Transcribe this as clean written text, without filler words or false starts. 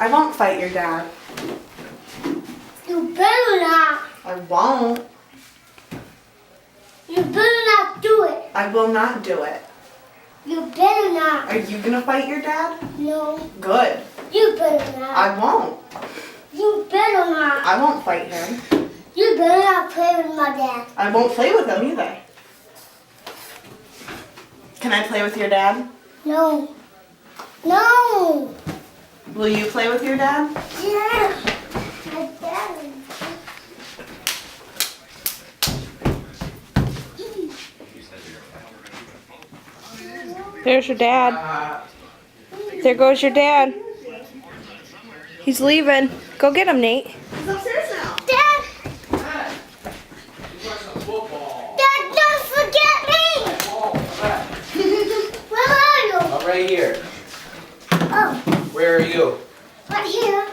I won't fight your dad. You better not. I won't. You better not do it. I will not do it. You better not. Are you gonna fight your dad? No. Good. You better not. I won't. You better not. I won't fight him. You better not play with my dad. I won't play with him either. Can I play with your dad? No. No. Will you play with your dad? Yeah. My dad. There's your dad. There goes your dad. He's leaving. Go get him, Nate. He's upstairs now. Dad. Dad, you got some football. Dad, don't forget me. Oh, Where are you? I'm right here. Oh, Where are you? right here.